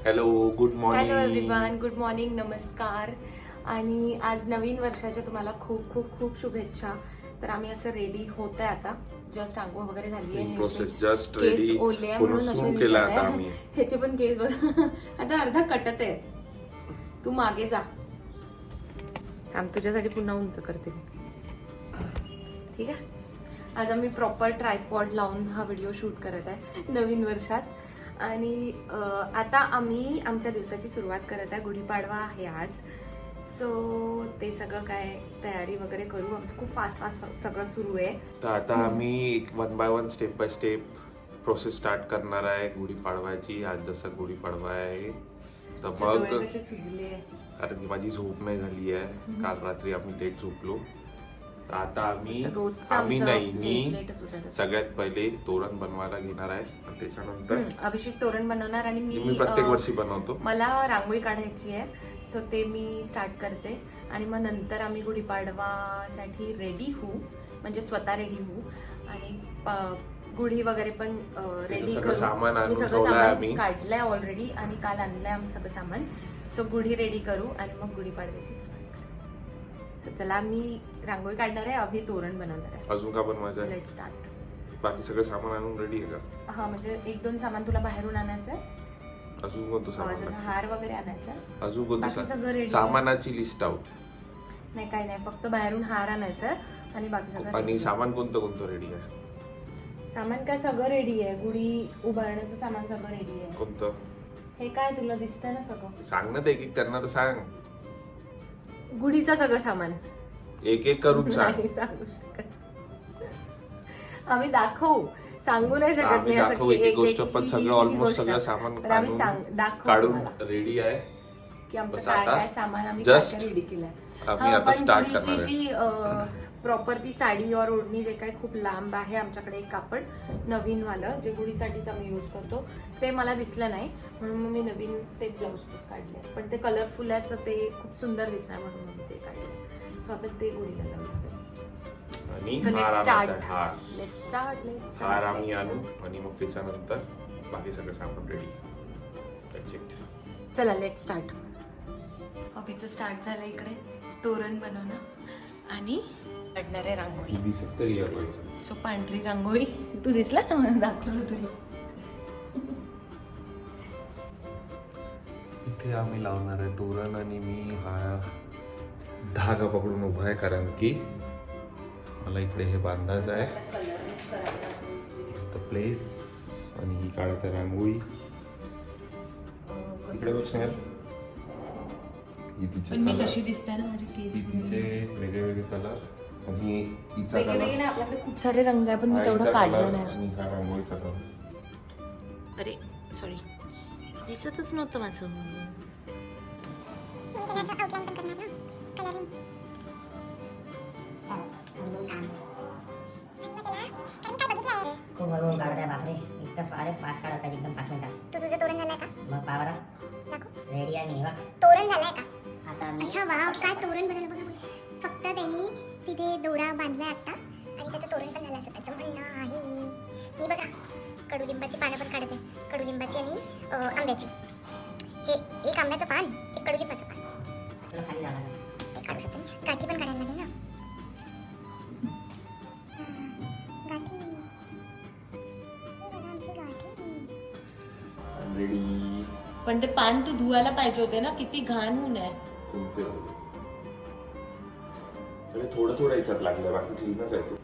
Hello, good hello morning. Everyone, good morning, नमस्कार. आणि आज नवीन वर्षाच्या तुम्हाला खूप खूप खूप शुभेच्छा. तर आम्ही असं रेडी होत आहे आता. जस्ट आंघोळ वगैरे झाली आहे. प्रोसेस जस्ट केस रेडी ओले आहे पूर्ण म्हणून असे सुरू दिसत केला आता आहे. आम्ही. ह्याचे पण केस बघ आता अर्धा कटत आहे. तू मागे जा, थांब तुझ्यासाठी पुन्हा उंच करते मी. ठीक आहे. आज आम्ही प्रॉपर ट्रायपॉड लावून हा व्हिडिओ शूट करत आहे नवीन वर्षात. आणि आता आम्ही आमच्या दिवसाची सुरुवात करत आहे. गुढीपाडवा आहे आज. सो ते सगळं काय तयारी वगैरे करू. आमचं खूप फास्ट फास्ट सगळं सुरू आहे. तर आता आम्ही one by one step by step process start करणार आहे गुढीपाडवायची. आज जसं गुढीपाडवा आहे तर मग डोळे कसे सुजले. कारण की माझी झोप नाही झाली आहे. काल रात्री आम्ही लेट झोपलो. तर आता रोजचं आम्ही आमचं नाही लेटच मी होतं तसं. सगळ्यात पहिले तोरण बनवायला घेणार आहे. आणि त्याच्यानंतर अभिषेक तोरण बनवणार आणि मी प्रत्येक वर्षी बनवतो. मला रांगोळी काढायची आहे. सो ते मी स्टार्ट करते आणि मग नंतर आम्ही गुढीपाडवासाठी रेडी होऊ, म्हणजे स्वतः रेडी होऊ. आणि गुढी वगैरे पण रेडी सगळं करू. सामान मी आणून सगळं ठेवलंय सामान आम्ही. काढलंय ऑलरेडी आणि काल आणलंय आम्ही सगळं सामान. सो गुढी रेडी करू आणि मग गुढीपाडव्याची सुरुवात करू. सो चला, मी रांगोळी काढणार आहे, अभि तोरण बनवणार आहे. अजून का बनवायचं आहे? Let start. बाकी सगळं सामान आणून रेडी आहे का? हा, म्हणजे एक दोन सामान तुला बाहेरून आणायचं आहे. अजून कोणतं सामान जसं लागतं? हार वगैरे आणायचा. अजून बाकी सगळं कोणतं ready आहे. सामानाची लिस्ट आउट. नाही, काही नाही, फक्त बाहेरून हार आणायचं आणि बाकी सगळं आणि ready. सामान कोणतं कोणतं रेडी आहे? सामान काय सगळं रेडी आहे. गुढी उभारण्याचं सामान सगळं रेडी आहे. कोणतं हे काय तुला दिसतंय ना सगळं. सांग ना, ते एक एक त्यांना तर सांग. गुढीचं सगळं सामान एक एक करून सांग. नाही सांगू शकत. आम्ही दाखवू, सांगू नाही शकत. आम्ही नाही असं दाखवू की एक एक गोष्ट, पण ही- सगळं ही ऑलमोस्ट गोष्ट. सगळं सामान तर आम्ही दाखवू काढून तुम्हाला रेडी आहे. की आमचं बस काय आता काय सामान आम्ही just काय रेडी केलंय. आम्ही आता पण start गुढीची करणार आहे. जी प्रॉपर ती साडी और ओढणी जे काय खूप लांब आहे, आमच्याकडे एक कापड नवीन वालं जे गुढीसाठीच आम्ही यूज करतो ते मला दिसलं नाही, म्हणून मग मी नवीन ते ब्लाऊज पीस काढले. पण ते कलरफुल आहे, तर ते खूप सुंदर दिसणार म्हणून मी ते काढले. सो आपण ते गुढीला लावूया बस. आणि So हार let's आणायचा start. आहे. हार Let's start. Let's start. हार आम्ही let's आणू start. आणि मग त्याच्यानंतर बाकी सगळं सामान रेडी. चला, लेट स्टार्ट. हॉबीचं स्टार्ट झालं इकडे तोरण बनवणं आणि काढणार आहे रांगोळी. सो पांढरी रांगोळी तू दिसला ना, मला दाखवलं तुझी. इथे आम्ही लावणार आहे तोरण आणि मी हा धागा पकडून उभा आहे, कारण की मला इकडे हे बांधायचं आहे. प्लेस आणि ही काढत आहे रांगोळी. इकडे बघ स्नेहल. ही तिचे पण मी कलर, कशी दिसते ना माझी ही केस तिचे वेगळे वेगळे कलर आणि हिचा वेगळे कलर, वेगळे नाही, आपल्याकडे खूप सारे रंग आहे पण मी हा तेवढं हिचा काढलं कलर नाही. आणि हा रांगोळीचा कलर. अरे सॉरी, दिसतच नव्हतं माझं. खूप हळूहळू काढताय. बापरे, इतकं अरे फास्ट काढत आहे एकदम 5 मिनिटात. तू तुझं तोरण झालंय का? मग पावरा दाखव. रेडी आहे मी. बघ तोरण झालंय का? आता मी अच्छा, वाव, काय तोरण बनवलं बघा बघा. फक्त त्यांनी तिथे दोरा बांधलाय आता आणि त्याचं तोरण पण झालं असं त्याचं म्हणणं आहे. मी बघा कडुलिंबाची पानं पण काढत आहे. कडुलिंबाची आणि आंब्याची. हे एक आंब्याचं पान, एक कडुलिंबाचं पान. तुला खाली जाणार नाही. ते काढू शकते मी. गाठी पण काढायला लागेल ना. गाठी. हे बघा आमची गाठी. रेडी. पण ते पान तू धुवायला पाहिजे होते ना, किती घाण होऊन आहे. कोणते थोडं थोडं याच्यात लागलं, बाकी क्लीनच आहे ते.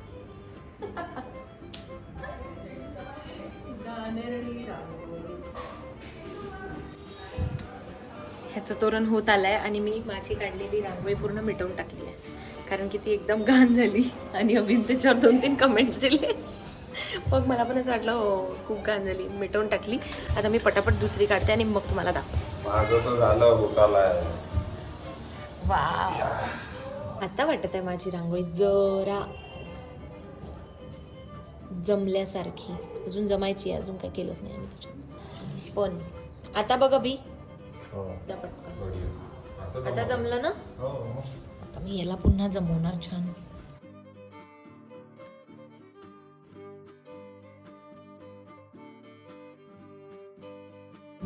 ह्याचं तोरण होत आलंय आणि मी माझी काढलेली रांगोळी पूर्ण मिटवून टाकली आहे, कारण की ती एकदम घाण झाली. आणि अभिन त्याच्यावर 2-3 कमेंट्स दिले. मग मला पण असं वाटलं हो खूप घाण झाली, मिटवून टाकली. आता मी पटापट दुसरी काढते आणि मग तुम्हाला दाखवते. माझं तर झालं, होत आलाय. वाव, आता वाटत आहे माझी रांगोळी जरा जमल्यासारखी. अजून जमायची आहे, अजून काय केलंच नाही आम्ही त्याच्यात. पण आता बघ अभि, दा पटकन. आता जमलं ना. आता मी याला पुन्हा जमवणार छान.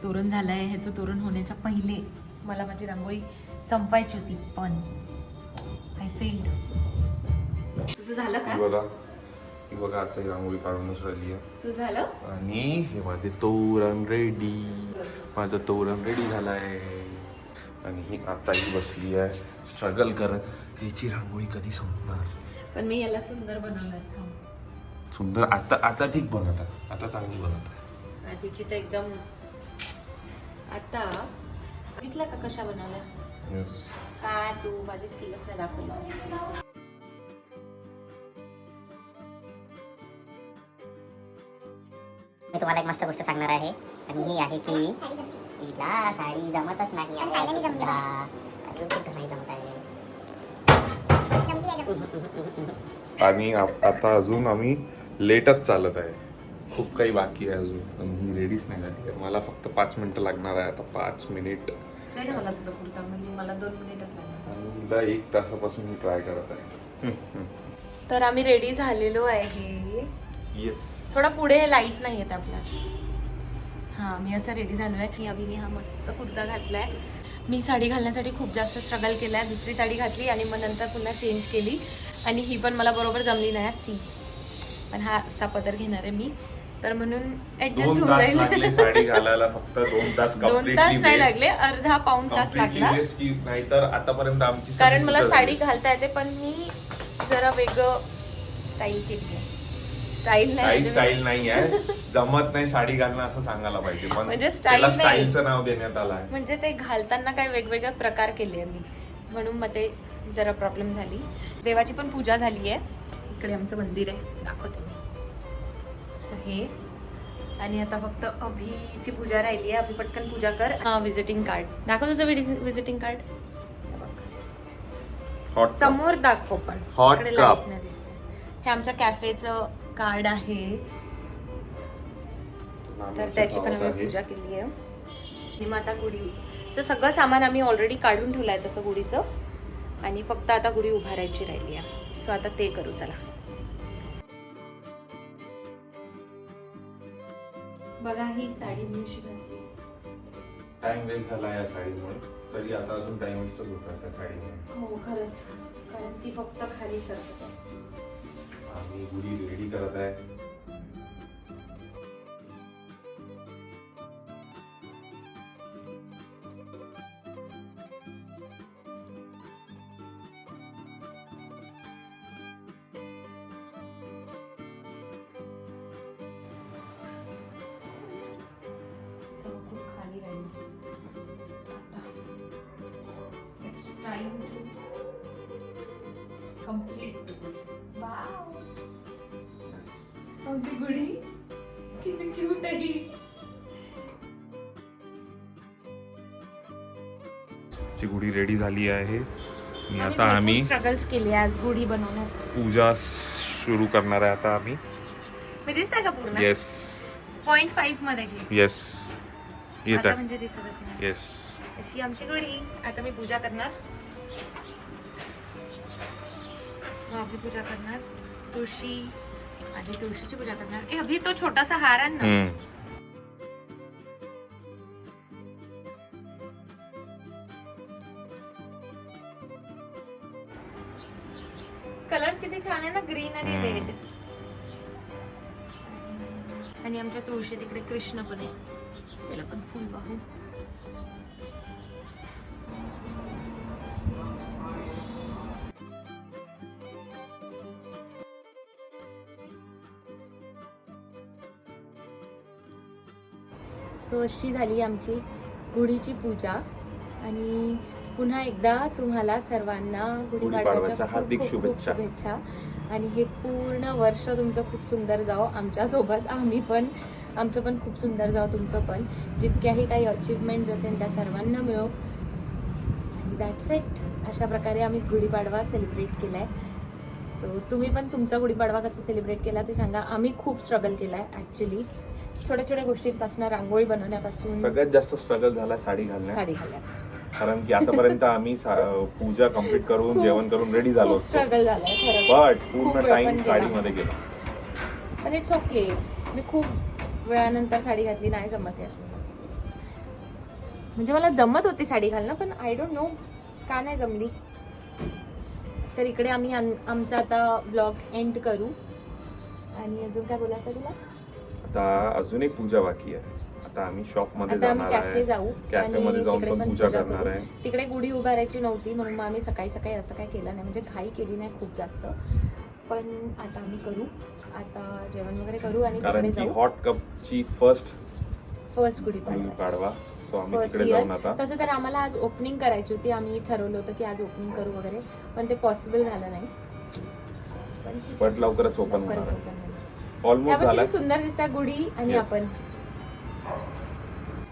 तोरण झालंय. ह्याचं तोरण होण्याच्या पहिले मला माझी रांगोळी संपवायची होती, पण आय फेल्ड. तुझं झालं का? ही बघा आता ही रांगोळी काढूनच राहिली आहे. तुझं झालं? आणि हे माझे तोरण रेडी. माझं तोरण रेडी झालंय. आणि ही आता ही बसली आहे स्ट्रगल करत याची रांगोळी कधी संपणार. पण मी याला सुंदर बनवणार. सुंदर आता ठीक बनवतात. आता चांगली बनवतात. तिची तर एकदम आता बघितलं का कशा बनवल्या? येस. काय तू माझी स्किलच नाही दाखवली. मी तुम्हाला एक मस्त गोष्ट सांगणार आहे आणि ही आहे की हिला साडी जमतच नाही आहे. साडीला जमली सुद्धा. अजून सुद्धा नाही जमत आहे. आणि आता अजून आम्ही लेटच चालत आहे. खूप काही बाकी आहे अजून. आणि ही रेडीच नाही झाली. मला फक्त 5 मिनिटं लागणार आहे. आता 5 मिनिट. नाही ना मला तुझा कुर्ता, म्हणजे मला 2 मिनिटच लागणार. आणि हिला 1 तासापासून मी ट्राय करत आहे. तर आम्ही रेडी झालेलो आहे. येस. थोडा पुढे लाईट नाही येत आपला. हा, मी असं रेडी झालोय की अभिने हा मस्त कुर्ता घातलाय. मी साडी घालण्यासाठी खूप जास्त स्ट्रगल केलाय. दुसरी साडी घातली आणि मग नंतर पुन्हा चेंज केली आणि ही पण मला बरोबर जमली नाही. सी पण हा असा पदर घेणार आहे मी, तर म्हणून ऍडजस्ट होऊन जाईल. साडी घालायला फक्त 2 तास. 2 तास नाही लागले, अर्धा पाऊण तास लागला. नाहीतर आतापर्यंत आमची कारण मला साडी घालता येते, पण मी जरा वेगळं स्टाईल केली आहे. स्टाईल काही नाही स्टाईल नाही आहे. जमत नाही साडी घालणं असं सांगायला पाहिजे. पण म्हणजे स्टाईल त्याला नाही. स्टाईलचं नाव देण्यात आलं आहे. म्हणजे ते घालताना काय वेगवेगळे प्रकार केले मी, म्हणून मग ते जरा प्रॉब्लेम झाली. देवाची पण पूजा झाली आहे. इकडे आमचं मंदिर आहे, दाखवते मी. हे आणि आता फक्त अभिची पूजा राहिली आहे. अभि पटकन पूजा कर. विजिटिंग कार्ड दाखव, तुझं विजिटिंग कार्ड हॉट समोर दाखव. पण Hot इकडे cup. लाईट नाही दिसते. हे आमच्या कॅफेचं कार्ड आहे, तर त्याची पण आम्ही पूजा केली आहे. आणि मग आता गुढीचं सगळं सामान आम्ही ऑलरेडी काढून ठेवलं आहे तसं गुढीचं, आणि फक्त आता गुढी उभारायची राहिली आहे. सो आता ते करू. चला बघा, ही साडी मी अशी घातली. टाइम वेस्ट झाला या साडीमुळे. तरी आता अजून टाइम वेस्टच होता त्या साडीमुळे. हो खरंच, कारण ती फक्त खाली सरकत आहे. आम्ही गुढी रेडी करत आहे. सगळं खूप खाली राहिली. आता it's time to complete. Wow, आमची गुढी किती क्यूट आहे. ची गुढी रेडी झाली आहे. आणि आता आम्ही स्ट्रगल्स केले आज गुढी बनवण्यात. पूजा सुरू करणार आहे आता आम्ही. मी दिसतंय का पूर्ण? येस 0.5 मध्ये घे. येस येत आता आहे. म्हणजे दिसतच नाही. येस. अशी आमची गुढी. आता मी पूजा करणार. अभि पूजा करणार. तुळशी, आधी तुळशीची पूजा करणार. अभि तो छोटासा हार आण ना. कलर्स किती छान आहे ना, ग्रीन आणि रेड. आणि आमच्या तुळशी तिकडे कृष्ण पण आहे, त्याला पण फुल वाहू. सो अशी झाली आमची गुढीची पूजा. आणि पुन्हा एकदा तुम्हाला सर्वांना गुढीपाडव्याच्या हार्दिक खूप खूप शुभेच्छा. आणि हे पूर्ण वर्ष तुमचं खूप सुंदर जावो आमच्यासोबत. आमचं पण खूप सुंदर जावं, तुमचं पण. जितक्याही काही अचीवमेंट असेल त्या सर्वांना मिळो. आणि दॅट्स इट. अशा प्रकारे आम्ही गुढीपाडवा सेलिब्रेट केलाय. सो तुम्ही पण तुमचा गुढीपाडवा कसं सेलिब्रेट केला ते सांगा. आम्ही खूप स्ट्रगल केलाय ऍक्च्युली, छोट्या छोट्या गोष्टींपासून, रांगोळी बनवण्यापासून. सगळ्यात जास्त स्ट्रगल झाला साडी घालण्यात. कारण की आतापर्यंत आम्ही पूजा कम्प्लीट करून जेवण करून रेडी झालो असतो. स्ट्रगल झालाय खरंच. बट खूप पूर्ण वेळ टाइम पण साडीमध्ये गेला. पण इट्स ओके. मी खूप वेळानंतर साडी घातली, नाही जमत आहे. म्हणजे मला जमत होती साडी घालणं, पण आय डोंट नो का नाही जमली. तर इकडे आम्ही आमचा आता ब्लॉग एंड करू. आणि अजून काय बोलायचं तुला? आता अजून एक पूजा बाकी आहे. आता आम्ही शॉप मध्ये आता आम्ही जाणार कॅफे आहे. जाऊ कॅफे मध्ये जाऊन तिकडे पण पूजा करू. करणार आहे. तिकडे गुढी उभारायची नव्हती म्हणून मग आम्ही सकाळी सकाळी असं काय केलं नाही, म्हणजे घाई केली नाही खूप जास्त. पण आता आम्ही करू, आता जेवण वगैरे करू आणि कारण तिकडे की जाऊ. हॉट कपची फर्स्ट गुढी पाडवा. सो आम्ही फर्स्ट तिकडे जाऊन आता. इयर. तसं तर आम्हाला आज ओपनिंग करायची होती, आम्ही ठरवलं होतं की आज ओपनिंग करू वगैरे, पण ते पॉसिबल झालं नाही. पण ठीक आहे. पण लवकरच ओपन लवकरच होणार open होईल. ऑलमोस्ट त्यावर झालाय. किती सुंदर दिसतात गुढी. आणि Yes. आपण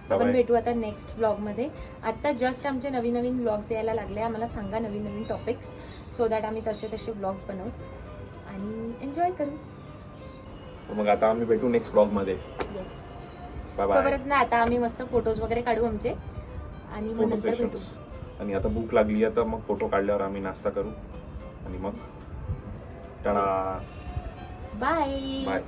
Bye-bye. भेटू आता नेक्स्ट ब्लॉग मध्ये. आता जस्ट आमचे नवीन नवीन ब्लॉग्स यायला लागले. आम्हाला सांगा नवीन नवीन टॉपिक्स, सो दॅट आम्ही तसे तसे ब्लॉग्स बनवू आणि एन्जॉय करू. मग आता आम्ही भेटू नेक्स्ट ब्लॉग मध्ये. येस. Bye bye. परत ना आता आम्ही मस्त फोटोज वगैरे काढू आमचे आणि मग फोटो नंतर भेटू. सेशन्स. आणि आता भूक लागली आहे तर मग फोटो काढल्यावर आम्ही नाश्ता करू आणि मग टाळा. बाय. बाय.